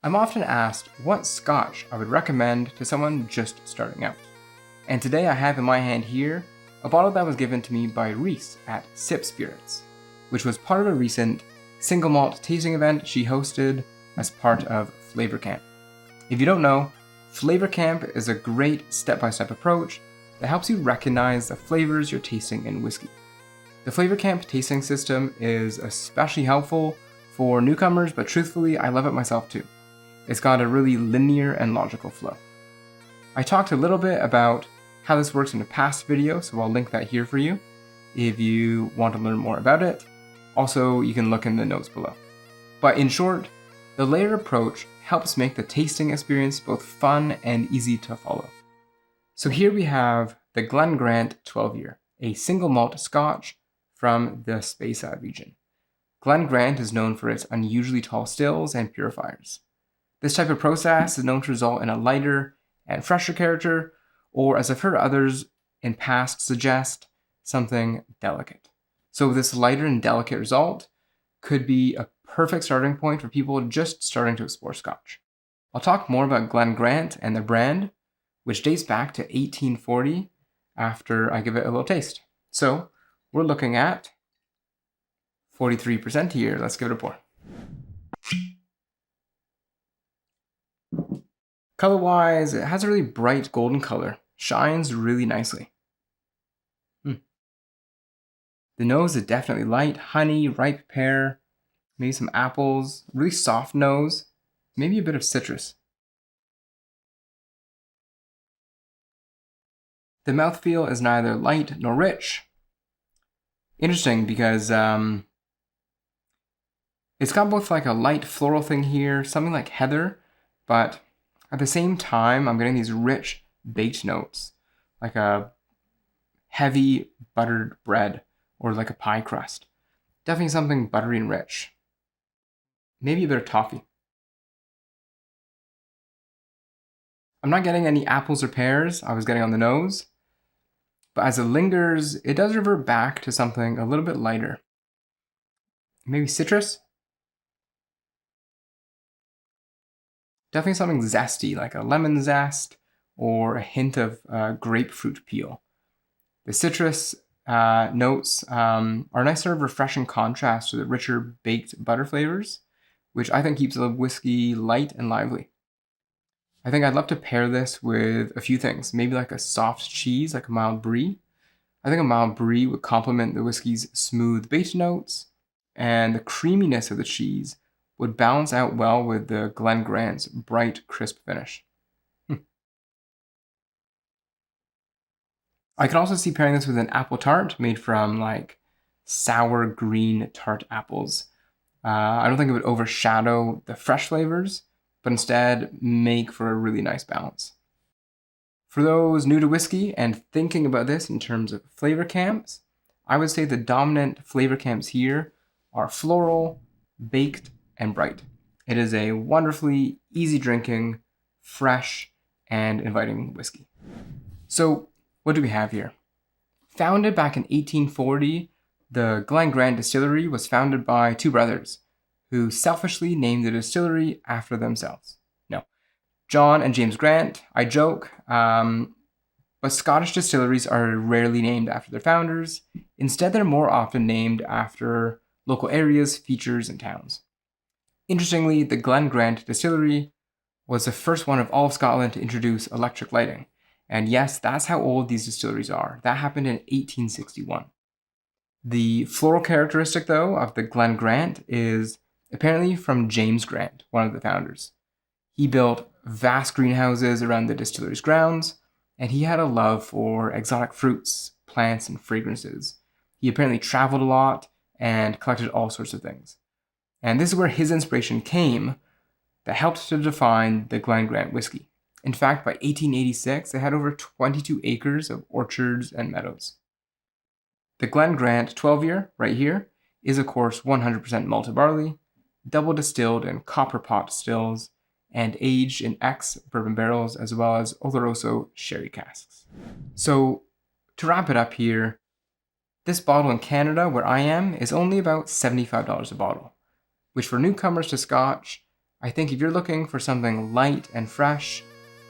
I'm often asked what Scotch I would recommend to someone just starting out. And today I have in my hand here a bottle that was given to me by Reese at Sip Spirits, which was part of a recent single malt tasting event she hosted as part of Flavour Camp. If you don't know, Flavour Camp is a great step-by-step approach that helps you recognize the flavors you're tasting in whiskey. The Flavour Camp tasting system is especially helpful for newcomers, but truthfully, I love it myself too. It's got a really linear and logical flow. I talked a little bit about how this works in a past video, so I'll link that here for you if you want to learn more about it. Also, you can look in the notes below. But in short, the layered approach helps make the tasting experience both fun and easy to follow. So here we have the Glen Grant 12-year, a single malt Scotch from the Speyside region. Glen Grant is known for its unusually tall stills and purifiers. This type of process is known to result in a lighter and fresher character, or as I've heard others in past suggest, something delicate. So this lighter and delicate result could be a perfect starting point for people just starting to explore Scotch. I'll talk more about Glen Grant and the brand, which dates back to 1840, after I give it a little taste. So we're looking at 43% here. Let's give it a pour. Color-wise, it has a really bright golden color. Shines really nicely. The nose is definitely light. Honey, ripe pear, maybe some apples. Really soft nose. Maybe a bit of citrus. The mouthfeel is neither light nor rich. Interesting because it's got both like a light floral thing here, something like heather, but at the same time, I'm getting these rich baked notes, like a heavy buttered bread or like a pie crust. Definitely something buttery and rich. Maybe a bit of toffee. I'm not getting any apples or pears I was getting on the nose, but as it lingers, it does revert back to something a little bit lighter. Maybe citrus? Definitely something zesty, like a lemon zest or a hint of grapefruit peel. The citrus notes are a nice sort of refreshing contrast to the richer baked butter flavors, which I think keeps the whiskey light and lively. I think I'd love to pair this with a few things, maybe like a soft cheese, like a mild brie. I think a mild brie would complement the whiskey's smooth baked notes, and the creaminess of the cheese would balance out well with the Glen Grant's bright, crisp finish. I can also see pairing this with an apple tart made from like sour green tart apples. I don't think it would overshadow the fresh flavors, but instead make for a really nice balance. For those new to whiskey and thinking about this in terms of flavor camps, I would say the dominant flavor camps here are floral, baked, and bright. It is a wonderfully easy drinking, fresh, and inviting whiskey. So what do we have here? Founded back in 1840, the Glen Grant Distillery was founded by two brothers who selfishly named the distillery after themselves. No, John and James Grant, I joke, but Scottish distilleries are rarely named after their founders. Instead, they're more often named after local areas, features, and towns. Interestingly, the Glen Grant Distillery was the first one of all of Scotland to introduce electric lighting. And yes, that's how old these distilleries are. That happened in 1861. The floral characteristic, though, of the Glen Grant is apparently from James Grant, one of the founders. He built vast greenhouses around the distillery's grounds, and he had a love for exotic fruits, plants, and fragrances. He apparently traveled a lot and collected all sorts of things. And this is where his inspiration came that helped to define the Glen Grant whiskey. In fact, by 1886, they had over 22 acres of orchards and meadows. The Glen Grant 12-year, right here, is of course 100% malted barley, double distilled in copper pot stills, and aged in ex-bourbon barrels as well as Oloroso sherry casks. So, to wrap it up here, this bottle in Canada, where I am, is only about $75 a bottle, which for newcomers to Scotch I think if you're looking for something light and fresh,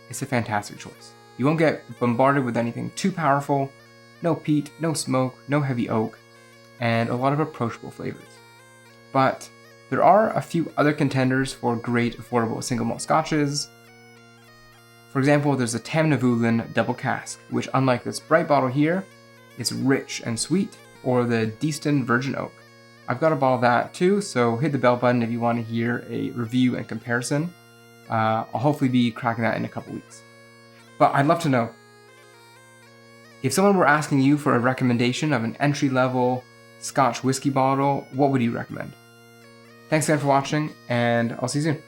it's a fantastic choice. You won't get bombarded with anything too powerful, no peat, no smoke, no heavy oak, and a lot of approachable flavors. But there are a few other contenders for great affordable single malt scotches. For example, there's the Tamnavulin Double Cask, which unlike this bright bottle here, is rich and sweet, or the Deaston Virgin Oak. I've got a bottle of that too, so hit the bell button if you want to hear a review and comparison. I'll hopefully be cracking that in a couple weeks. But I'd love to know, if someone were asking you for a recommendation of an entry-level Scotch whiskey bottle, what would you recommend? Thanks again for watching, and I'll see you soon.